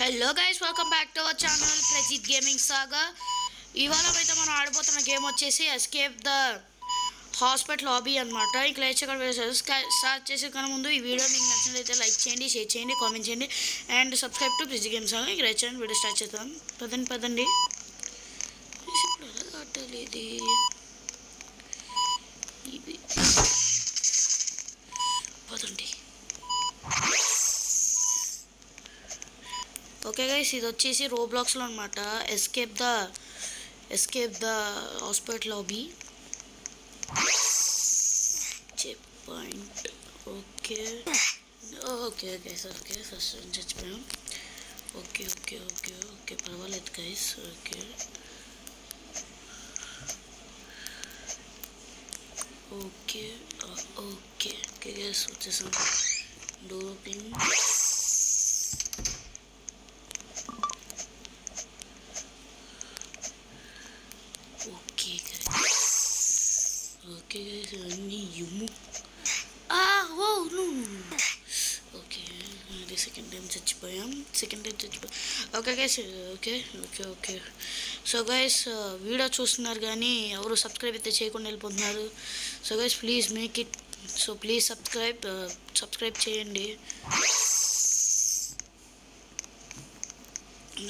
Hello guys, welcome back to our channel Prajith gaming saga. ఇవాళ అయితే మనం ఆడబోతున్న గేమ్ వచ్చేసి ఎస్కేప్ ద హాస్పిటల్ లాబీ అనమాట. ఇక స్టార్ట్ చేసే కన్నా ముందు ఈ వీడియో మీకు నచ్చినట్లయితే లైక్ చేయండి, షేర్ చేయండి, కామెంట్ చేయండి and subscribe to Prajith gaming saga. ఇక రైట్ చేయండి, వీడియో స్టార్ట్ చేద్దాం. పదండి ఇది పదండి. ఓకే గైస్, ఇది వచ్చేసి రోబ్లాక్స్లో అనమాట. Escape the hospital lobby checkpoint. Okay guys, okay first చచ్చిపోయాం. ఓకే పర్వాలేదు గైస్. ఓకే గైస్ వచ్చేసాం. Door opening. ఓకే గైస్, అన్నీ యుమ్ము. ఓకే, అది సెకండ్ టైం చచ్చిపోయాం. Okay guys, okay. So guys, video చూస్తున్నారు కానీ ఎవరు సబ్స్క్రైబ్ అయితే చేయకుండా వెళ్ళిపోతున్నారు. So guys, please make it. So please subscribe చేయండి.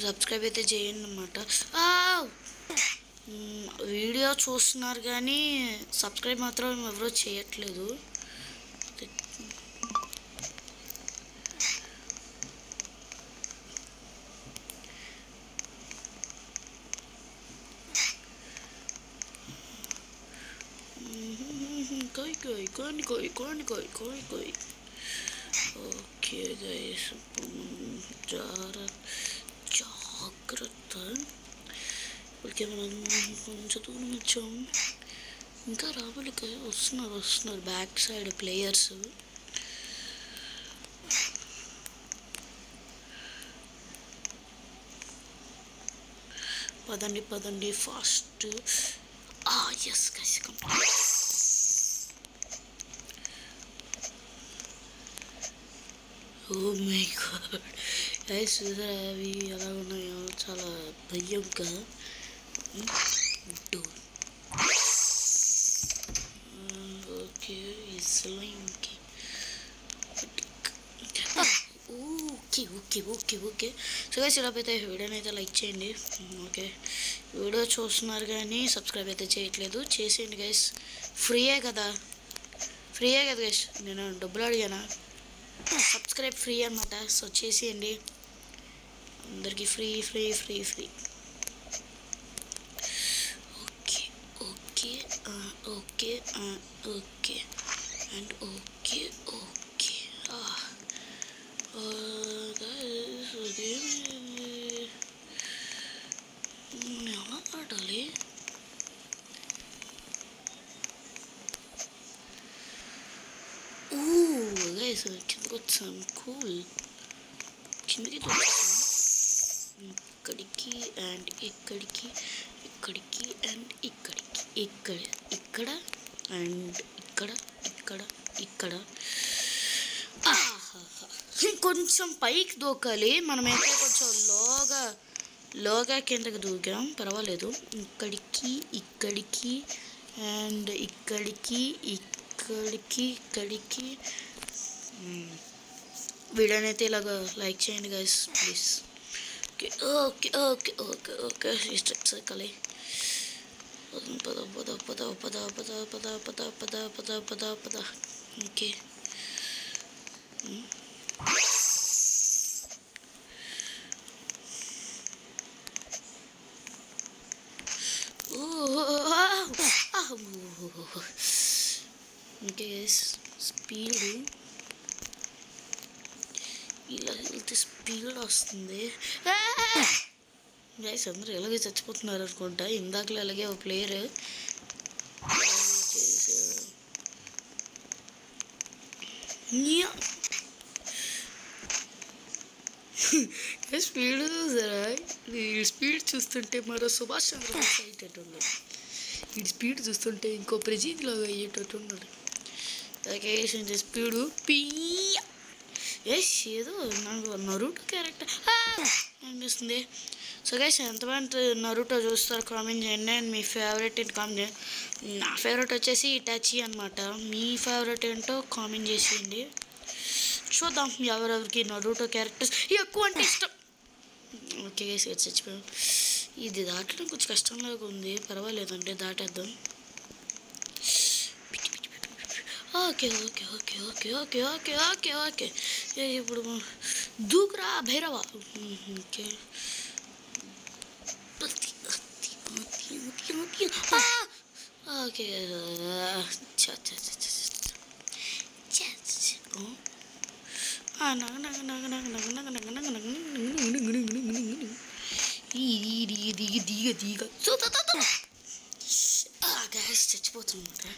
సబ్స్క్రైబ్ అయితే చేయండి అన్నమాట. వీడియో చూస్తున్నారు కానీ సబ్స్క్రైబ్ మాత్రం ఎవరో చేయట్లేదు. కోయి. ఓకే గైస్, జాగ్రత్త. ఓకే, మనం కొంచెం దూరం వచ్చాం. ఇంకా రావాలి. వస్తున్నారు బ్యాక్ సైడ్ ప్లేయర్స్. పదండి fast. Yes guys, complete. Oh my god guys, అవి ఎలా ఉన్నాయో చాలా భయంగా. ఓకే, ఇస్లాంకి. ఓకే. సో గైస్, ఇలా అయితే వీడియోని అయితే లైక్ చేయండి. ఓకే, వీడియో చూస్తున్నారు కానీ సబ్స్క్రైబ్ అయితే చేయట్లేదు. చేసేయండి గైస్. ఫ్రీయే కదా గైస్. నేను డబ్బులు అడిగానా? సబ్స్క్రైబ్ ఫ్రీ అనమాట. సో చేసేయండి, అందరికీ ఫ్రీ. Okay and okay. ఎలా ఆడాలి? గైస్, కిందకి వచ్చాం. కూల్. కిందకి వచ్చాం. ఇక్కడికి అండ్ ఇక్కడికి అండ్ ఇక్కడ అండ్ ఇక్కడ. కొంచెం పైకి దూకాలి. మనమైతే కొంచెం లోగా కిందకి దూకాం. పర్వాలేదు. ఇక్కడికి అండ్ ఇక్కడికి. వీడియోని అయితే ఇలాగ లైక్ చేయండి గైస్, ప్లీజ్. ఓకే ఈ స్టెప్స్ ఎక్కాలి. పద. ఓకే, స్పీడ్ ఇలా వెళ్తే స్పీడ్ వస్తుంది. గైస్, అందరూ ఎలాగే చచ్చిపోతున్నారు అనుకుంటా. ఇందాకలో అలాగే ఒక ప్లేయర్ స్పీడ్ చూసారా? స్పీడ్ చూస్తుంటే మరో సుభాష్ చంద్రబోస్ అయ్యేటట్టు ఉన్నాడు. ఈ స్పీడ్ చూస్తుంటే ఇంకో ప్రజీత్ లాగా అయ్యేటట్టు ఉన్నాడు. అలాగే స్పీడు ఏదో నాకు నరూటో క్యారెక్టర్ అనిపిస్తుంది. సో గైస్ ఎంతమంది నరూటో చూస్తారు కామెంట్ చేయండి. అండ్ మీ ఫేవరెట్ ఏంటి కామెంట్ చేయండి. నా ఫేవరెట్ వచ్చేసి ఇటాచి అనమాట. మీ ఫేవరెట్ ఏంటో కామెంట్ చేసేయండి. చూద్దాం ఎవరెవరికి నరూటో క్యారెక్టర్స్ ఎక్కువ అంటే ఇష్టం. ఓకే గైస్ చచ్చిపోయాం. ఇది దాటడం కొంచెం కష్టంలాగా ఉంది, పర్వాలేదండి దాటేద్దాం. Okay okay okay okay okay okay okay okay ఇప్పుడు దూకురా భైరవ. ఓకే ఓకే గ్యాస్ చచ్చిపోతుందన్నమాట.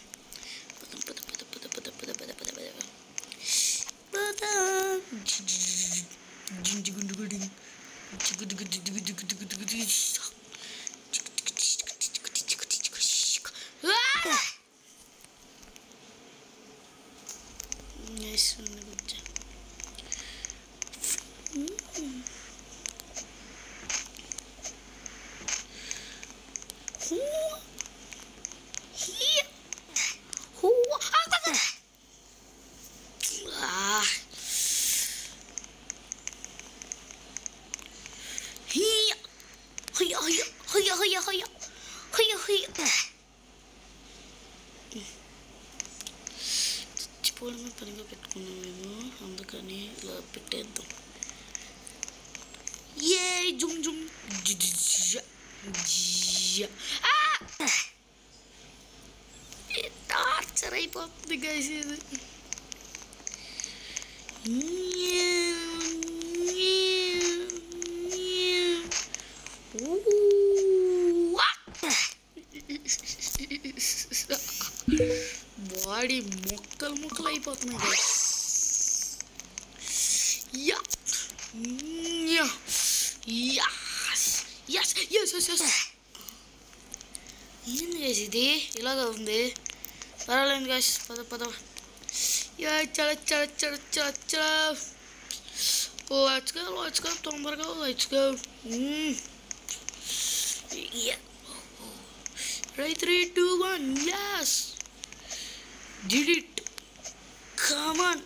చచ్చిపోవడమే పనిగా పెట్టుకున్నాం మేము, అందుకని ఇలా పెట్టేద్దాం. ఏ జుమ్ జుమ్ టార్చర్ అయిపోతుంది గైస్ ఇది. బాడీ మొక్కలు మొక్కలు అయిపోతున్నాయి. ఏంది గైస్ ఇది ఇలాగా ఉంది? పర్వాలేదు గైస్, పద పద. Let's go, తొందరగా let's go. Right, 3, 2, 1, yes! Did it! Come on!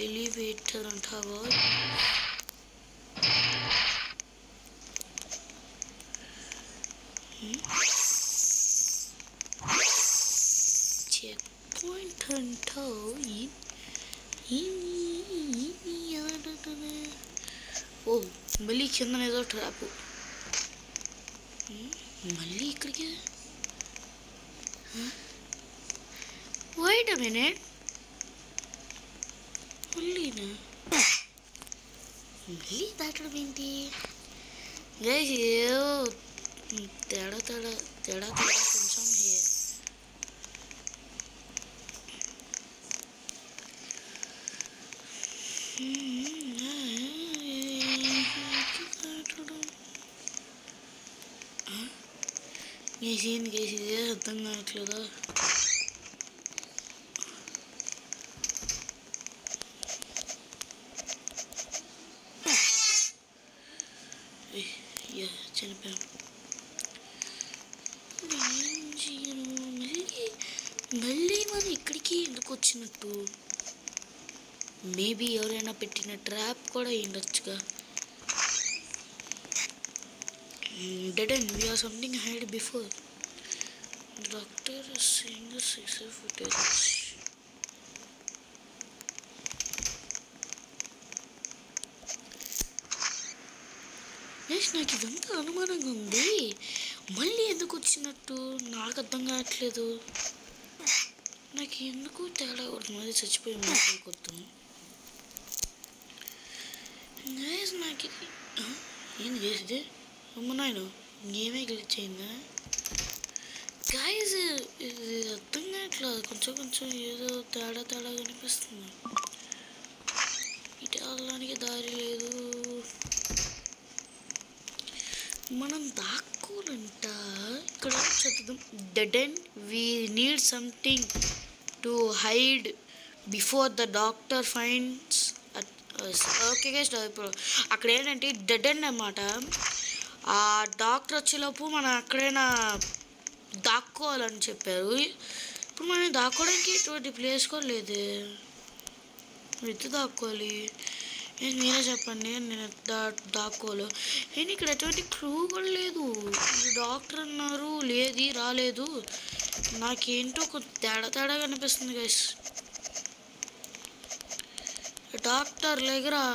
Elevator అంటావా? చెక్ పాయింట్ అంటావు? ఓ మళ్ళీ కింద ఏదో ట్రాప్. మళ్ళీ ఇక్కడికి. వెయిట్ ఎ మినిట్, మళ్ళీనా? మళ్ళీ దాటడం ఏంటి గైస్? ఏదో తేడా తేడా తేడా తేడా కొంచెం హే. ఏంది గైస్ ఇదే అర్థం కావట్లేదా? చనిపోయాం. మళ్ళీ మనం ఇక్కడికి ఎందుకు వచ్చినట్టు? మేబీ ఎవరైనా పెట్టిన ట్రాప్ కూడా ఉండొచ్చుగా. Dead end, we have something hide before. The doctor is seeing the CCTV footage. Yes, నాకు ఇదంతా అనుమానంగా ఉంది. మళ్ళీ ఎందుకు వచ్చినట్టు నాకు అర్థం కావట్లేదు. నాకు ఎందుకు తేడా కొడుతుంది. చచ్చిపోయి మాట్లాడుకొద్దాం. నాకు ఇది ఏంది చేసేది? అమ్మ నాయన ఏమే గ్లిచ్ అయిందా గాయస్? ఇది అర్థం కావట్లేదు. కొంచెం కొంచెం ఏదో తేడా తేడా కనిపిస్తుంది. ఇటు వెళ్ళడానికి దారి లేదు. మనం దాక్కు దాక్కోవాలంట. ఇక్కడ చదువుదాం. Dead and we need something to hide before the doctor finds. Okay guys, ఇప్పుడు అక్కడ ఏంటంటే డెడ్ ఎండ్ అన్నమాట. ఆ డాక్టర్ వచ్చేలోపు మనం ఎక్కడైనా దాక్కోవాలని చెప్పారు. ఇప్పుడు మనం దాక్కోవడానికి ఎటువంటి ప్లేస్ కూడా లేదు. ఎత్తు దాక్కోవాలి, మీరే చెప్పండి. నేను దాక్కోవాలి. నేను ఇక్కడ ఎటువంటి క్లూ కూడా లేదు. డాక్టర్ అన్నారు, లేదు రాలేదు. నాకేంటో ఒక తేడా కనిపిస్తుంది గైస్. Doctor లేగరా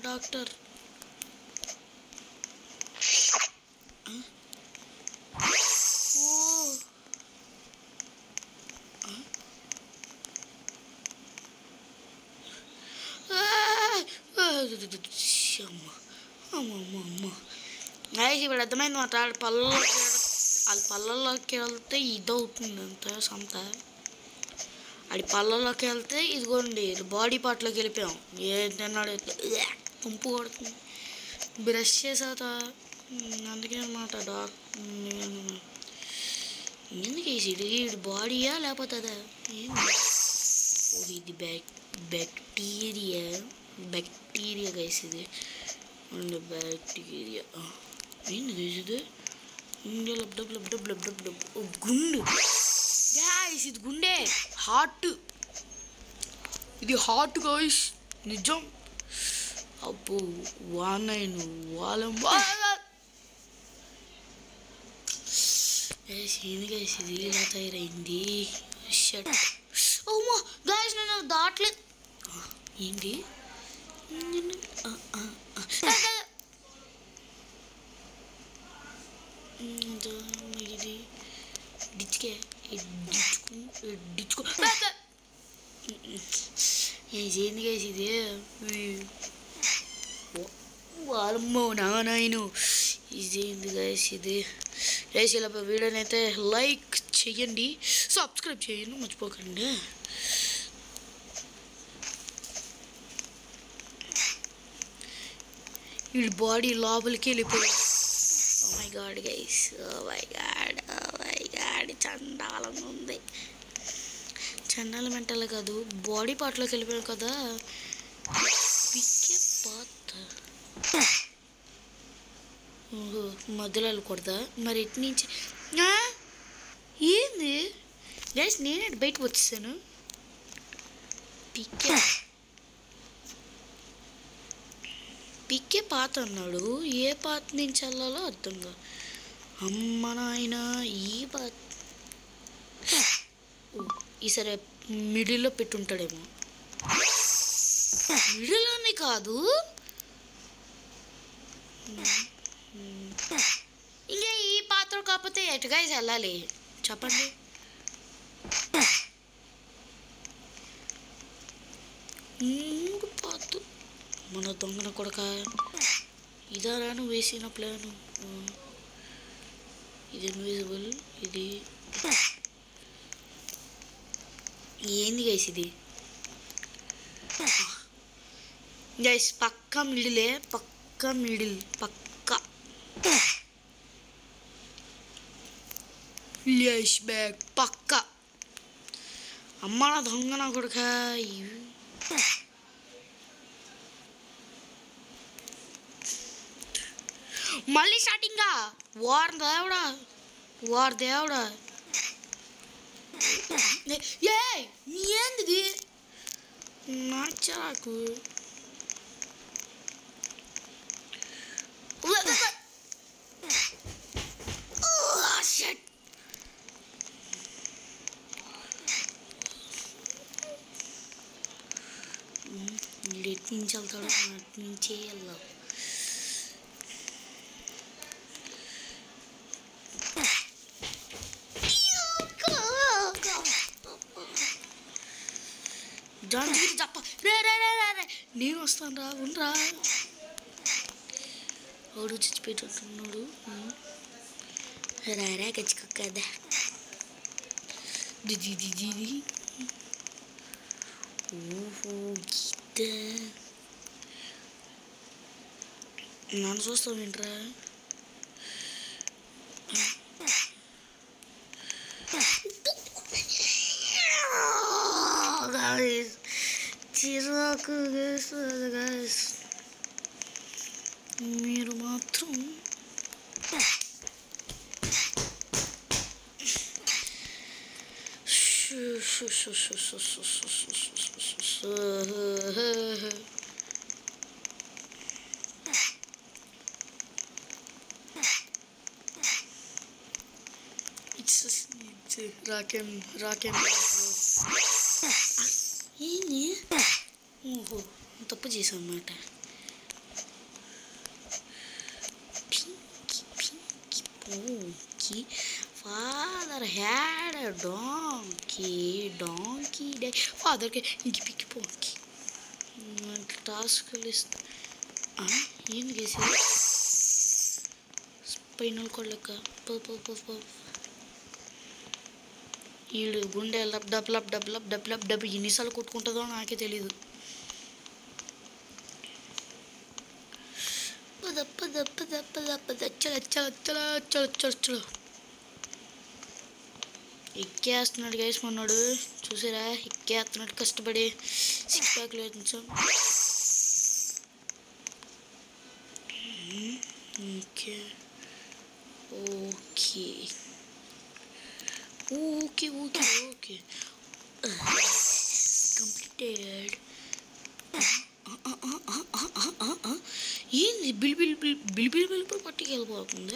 doctor. ఇప్పుడు అర్థమైంది మాట. వాళ్ళ పళ్ళల్లోకి వెళ్తే ఇది అవుతుంది అంత సంత. అది పళ్ళల్లోకి వెళ్తే ఇదిగోండి బాడీ పార్ట్లోకి వెళ్ళిపోయాం. ఏంటన్నాడు పంపు కొడుతుంది. బ్రష్ చేసాత అందుకే అనమాట. ఎందుకు వేసి బాడీయా లేకపోతే అదా ఇది బ్యాక్టీరియా గైస్. ఇది బ్యాక్టీరియా ఏంది గైస్? ఇది గుండు గైస్. ఇది గుండె, హార్ట్. ఇది హార్ట్ గైస్, నిజం. అబ్బో వానైను వాళ్ళం ఏంది గైస్? ఇది ఇలా తయారైంది. షట్ ఓమా గైస్, నేను దాట్లేదు. ఏంటి ఇది డిచ్చుకే డిచ్చుకో ఏంది గైస్? ఇది వాళ్ళమ్మో నాయను. ఇదేంది గైస్? ఇది గైస్ ఇలా వీడియోని అయితే లైక్ చెయ్యండి, సబ్స్క్రైబ్ చేయండి మర్చిపోకండి. వీడి బాడీ లోపలికి వెళ్ళిపోయి. Oh my god guys, oh my god చండాలంగా ఉంది. చండాల మెంటల్ కాదు, బాడీ పార్ట్లోకి వెళ్ళిపోయాం కదా. పిక్కే పాత మధ్యలో వెళ్ళకూడదా మరి? ఎటు నుంచి ఏంది గైస్? నేనే బయటకు వచ్చేసాను. పిక్కే పాత అన్నాడు. ఏ పాత నుంచి వెళ్ళాలో అర్థంగా. అమ్మ నాయన ఈ పాత ఈసారి మిడిల్లో పెట్టుంటాడేమో. మిడిల్లోనే కాదు, ఇంకా ఈ పాత్ర కాకపోతే ఎటుగా వెళ్ళాలి చెప్పండి. పాత్ర మన దొంగన కొడక. ఇదారాను వేసిన ప్లాను. ఇది ఇన్విజిబుల్. ఇది ఏంది గైస్? ఇది గైస్ పక్కా మిడిలే, పక్కా మిడిల్, పక్కా ఫ్లాష్ బ్యాక్ పక్కా. అమ్మ నా దొంగ నా కొడుక. మళ్ళీ స్టార్టింగా వార్ దేవుడా. ఏంది నాచాకు? ఎటు నుంచి వెళ్తాడు? అటు నుంచే వెళ్దాం. తప్ప నేను వస్తాను రా, ఉండరా. వాడు చచ్చిపోయేటట్టున్నాడు. రారా కచ్చుకోదా. ఓహో గీత నన్ను చూస్తావు ఏంట్రా? మీరు మాత్రం రాకేం ఏంది ఓహో తప్పు చేశాను అన్నమాట. Father had a donkey day. Father ke inki piki ponki. Task list. ಏನು ಗೇಸಿ ಸ್ಪೈನಲ್ ಕೊಳ್ಳಕ್ಕ ఈడు గుండె lub dub lub dub lub dub lub dub ఎన్నిసార్లు కొట్టుకుంటుందో నాకే తెలీదు. చలో ఎక్కేస్తున్నాడు గైస్ మొన్నాడు చూసారా, ఎక్కేస్తున్నాడు కష్టపడి 6 ప్యాక్లు వేయించాం. Okay okay okay okay okay completed. ఏంది బిల్ పట్టుకు వెళ్ళిపోతుంది.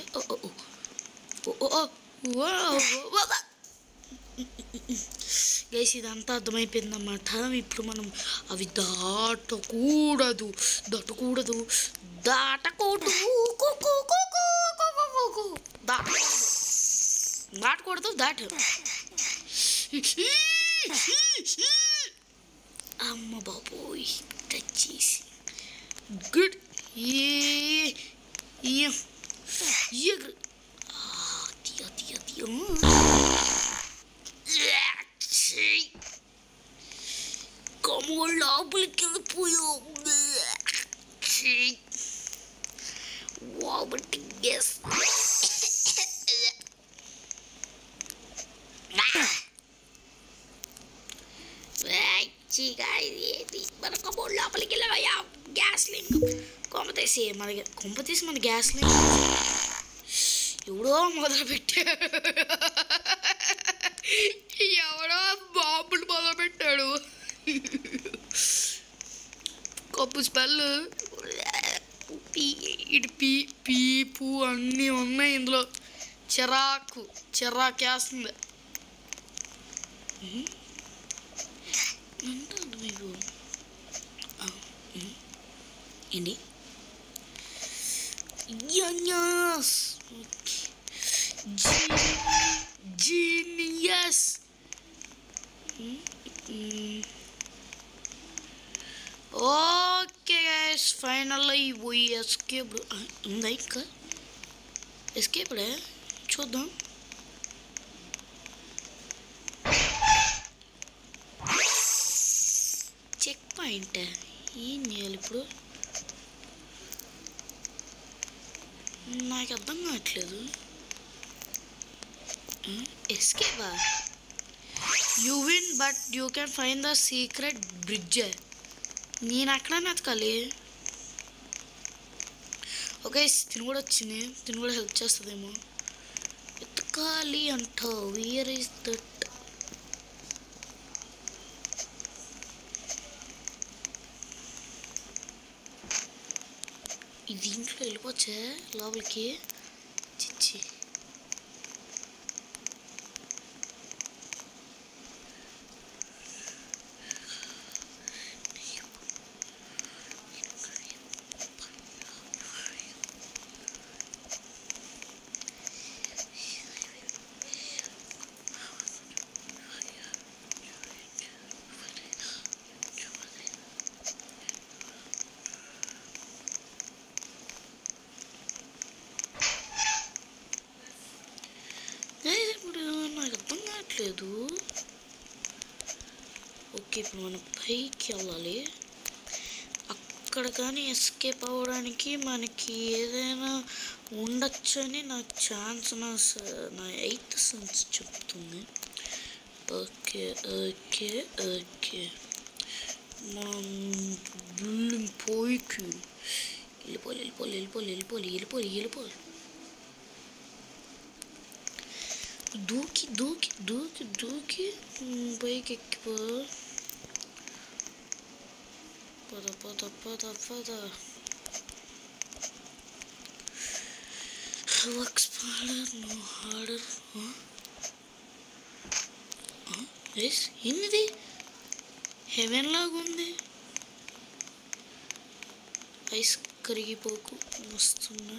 గైస్ ఇదంతా అర్థమైపోయిందన్నమాట. ఇప్పుడు మనం అవి దాటకూడదు దాటు అమ్మ బాబోయ్ టచ్ చేసి గుడ్ కమ్మోళ్ళు లోపలికి వెళ్ళిపోయావు. గ్యాస్ మన కమ్మోళ్ళు లోపలికి వెళ్ళాయా. గ్యాస్ లింక్ కొంపతీసి మన గ్యాస్ లింక్ ఎవడో మొదలుపెట్టాడు. ఎవడో బాంబులు మొదలుపెట్టాడు. కప్పు స్మెల్ పీపు అన్నీ ఉన్నాయి ఇందులో. చిరాకేస్తుంది. అంటాను మీకు ఏంటి జీనియస్. ఓకే గైస్ ఫైనల్లీ పోయి ఎస్కేప్ ఉందా ఇంకా ఎస్కేప్డే చూద్దాం. చెక్ పాయింట్ ఏం చేయాలి ఇప్పుడు నాకు అర్థం కావట్లేదు. ఎస్కేపా you win but you can find the secret bridge. నేను అక్కడ ఎతకాలి. ఓకే తిని కూడా వచ్చింది, తిని కూడా హెల్ప్ చేస్తుందేమో. ఎతకాలి అంటావు. Where is that? దీంట్లో వెళ్ళిపోవచ్చా లోపలికి? చిచ్చి నాకు అర్థం కావట్లేదు. ఓకే ఇప్పుడు మనం పైకి వెళ్ళాలి. అక్కడ కానీ ఎస్కేప్ అవ్వడానికి మనకి ఏదైనా ఉండొచ్చని నా ఛాన్స్, నా 8th సెన్స్ చెప్తుంది. ఓకే ఓకే ఓకే మనం బిల్డింగ్ పోయికి వెళ్ళిపోవాలి. దూకి పైకి ఎక్కిపో. పద వర్క్స్ నో హార్డర్. ఏంటిది హెవెన్ లాగా ఉంది. ఐస్ కరిగిపోకు వస్తున్నా.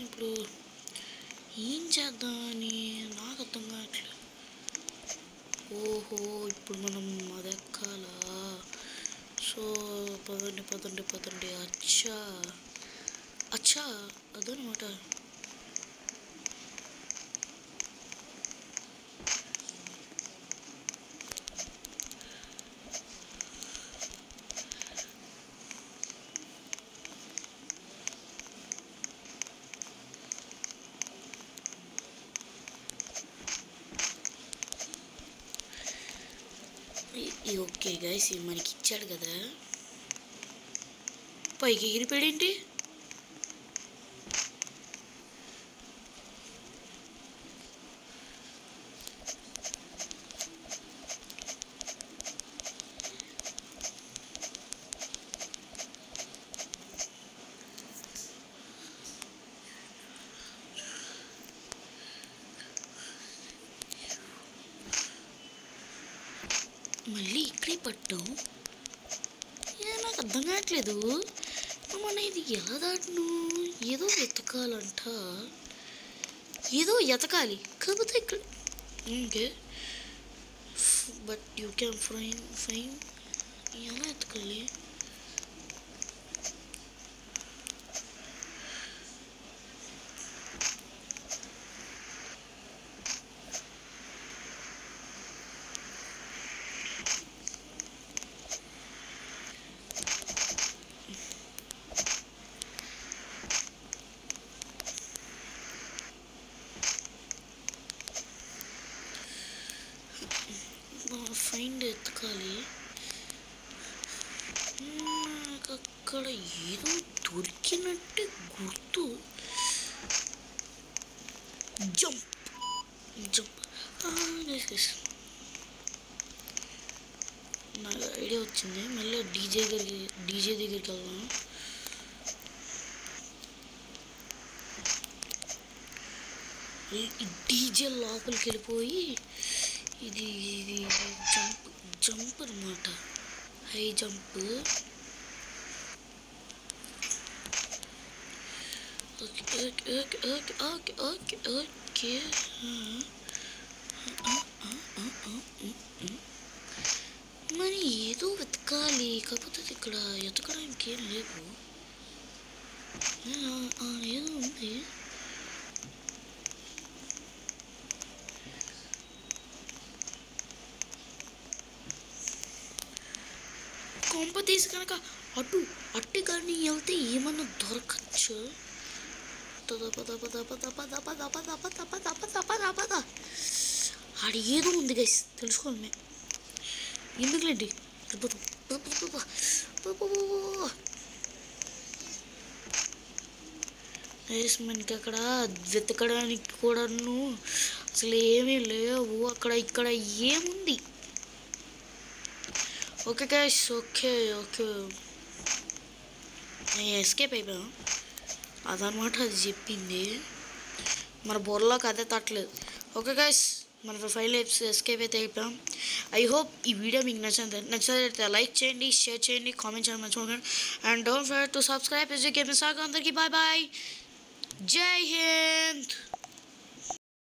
ఇప్పుడు ఏం చేద్దామని నాకు అర్థం కావట్లేదు. ఓహో ఇప్పుడు మనం అది ఎక్కాలా? సో పదండి. అచ్చా అదనమాట. ఓకే గైస్, ఇది మనకి ఇచ్చాడు కదా. పైకి ఎగిరిపోయాడేంటి? మళ్ళీ ఇక్కడే పట్టాం. నాకు అర్థం కావట్లేదు. మన ఇది ఎలా దాటను? ఏదో ఎతకాలి కాకపోతే ఇక్కడ okay. But you can fine ఎలా ఎతకాలి? ఫైండ్ ఎతకాలి. నాకు అక్కడ ఏదో దొరికినట్టే గుర్తు. జంప్ నాకు ఐడియా వచ్చింది. మళ్ళీ డీజే దగ్గరికి వెళ్దాం. డీజే లోపలికి వెళ్ళిపోయి ఇది జంప్ అనమాట. High jump. ఓకే మరి ఏదో వెతకాలి కాకపోతే ఇక్కడ ఎతకడానికి ఏం లేవు. ఏదో ఉంది. కొంప తీసి కనుక అటు కానీ వెళ్తే ఏమన్నా దొరకచ్చు. ఆడ ఏదో ఉంది గైస్, తెలుసుకోండి. ఎందుకులేండి మనకి అక్కడ వెతకడానికి కూడాను అసలు ఏమీ లేవు. అక్కడ ఇక్కడ ఏముంది? ఓకే గైస్, ఓకే ఎస్కేప్ అయిపోయాం. అదనమాట అది చెప్పింది. మన బోర్లోకి అదే తట్టలేదు. ఓకే గైస్, మన ఫైల్ ఎస్కేప్ అయితే అయిపోయాం. ఐ హోప్ ఈ వీడియో మీకు నచ్చినట్లయితే లైక్ చేయండి, షేర్ చేయండి, కామెంట్ చేయండి మర్చిపోకండి. And don't forget to subscribe. Prajith gaming saga. అందరికీ బాయ్. జై హింద్.